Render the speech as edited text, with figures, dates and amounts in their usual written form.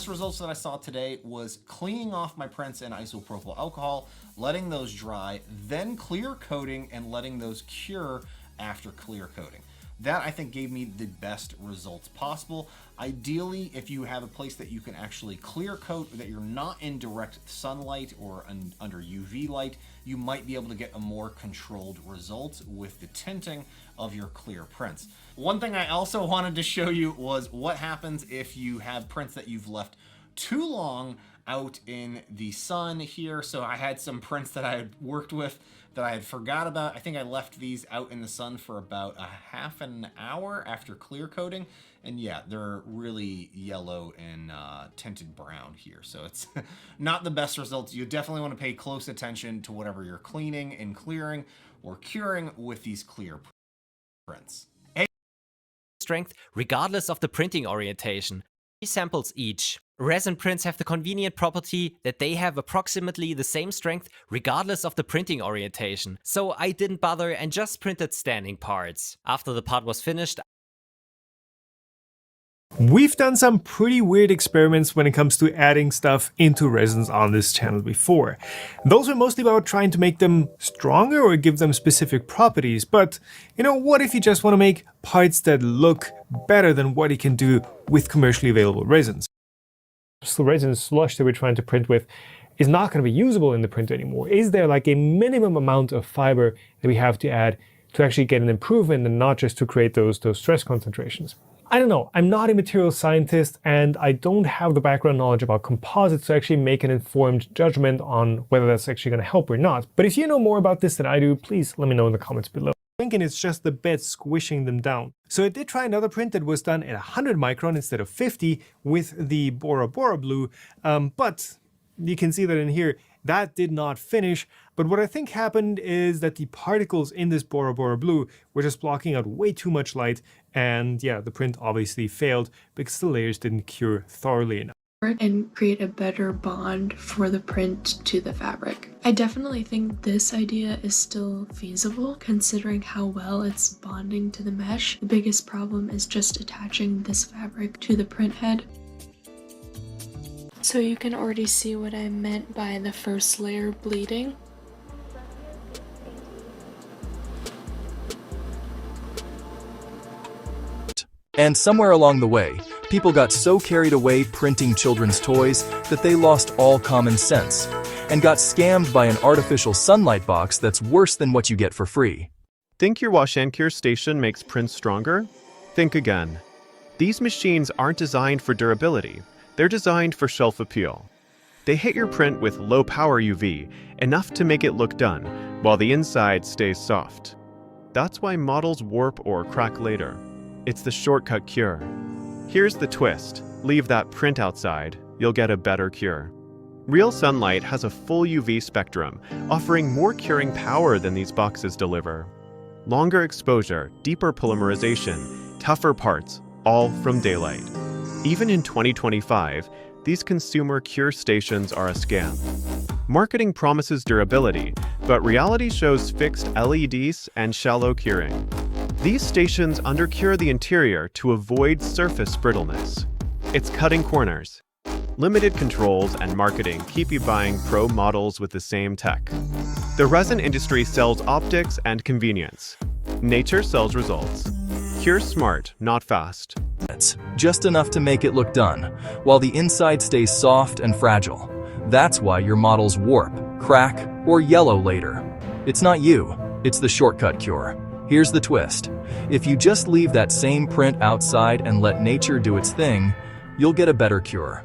Results that I saw today was cleaning off my prints in isopropyl alcohol, letting those dry, then clear coating and letting those cure after clear coating. That, I think, gave me the best results possible. Ideally, if you have a place that you can actually clear coat, that you're not in direct sunlight or under UV light, you might be able to get a more controlled result with the tinting of your clear prints. One thing I also wanted to show you was what happens if you have prints that you've left too long out in the sun here. So I had some prints that I had worked with that I had forgot about. I think I left these out in the sun for about a half an hour after clear coating. And yeah, they're really yellow and tinted brown here. So it's not the best results. You definitely want to pay close attention to whatever you're cleaning and clearing or curing with these clear prints. Strength regardless of the printing orientation. 3 samples each. Resin prints have the convenient property that they have approximately the same strength regardless of the printing orientation. So I didn't bother and just printed standing parts. After the part was finished, We've done some pretty weird experiments when it comes to adding stuff into resins on this channel before. Those were mostly about trying to make them stronger or give them specific properties, but you know, what if you just want to make parts that look better than what you can do with commercially available resins? So resin slush that we're trying to print with is not going to be usable in the printer anymore. Is there like a minimum amount of fiber that we have to add to actually get an improvement and not just to create those stress concentrations? I don't know, I'm not a material scientist and I don't have the background knowledge about composites to actually make an informed judgment on whether that's actually going to help or not. But if you know more about this than I do, please let me know in the comments below. Thinking it's just the bed squishing them down. So I did try another print that was done at 100 micron instead of 50 with the Bora Bora blue, but you can see that in here, that did not finish. But what I think happened is that the particles in this Bora Bora blue were just blocking out way too much light. And yeah, the print obviously failed because the layers didn't cure thoroughly enough. And create a better bond for the print to the fabric. I definitely think this idea is still feasible considering how well it's bonding to the mesh. The biggest problem is just attaching this fabric to the print head. So you can already see what I meant by the first layer bleeding. And somewhere along the way, people got so carried away printing children's toys that they lost all common sense and got scammed by an artificial sunlight box that's worse than what you get for free. Think your wash and cure station makes prints stronger? Think again. These machines aren't designed for durability. They're designed for shelf appeal. They hit your print with low power UV, enough to make it look done, while the inside stays soft. That's why models warp or crack later. It's the shortcut cure. Here's the twist. Leave that print outside, you'll get a better cure. Real sunlight has a full UV spectrum, offering more curing power than these boxes deliver. Longer exposure, deeper polymerization, tougher parts, all from daylight. Even in 2025, these consumer cure stations are a scam. Marketing promises durability, but reality shows fixed LEDs and shallow curing. These stations undercure the interior to avoid surface brittleness. It's cutting corners. Limited controls and marketing keep you buying pro models with the same tech. The resin industry sells optics and convenience. Nature sells results. Cure smart, not fast. Just enough to make it look done, while the inside stays soft and fragile. That's why your models warp, crack, or yellow later. It's not you, it's the shortcut cure. Here's the twist. If you just leave that same print outside and let nature do its thing, you'll get a better cure.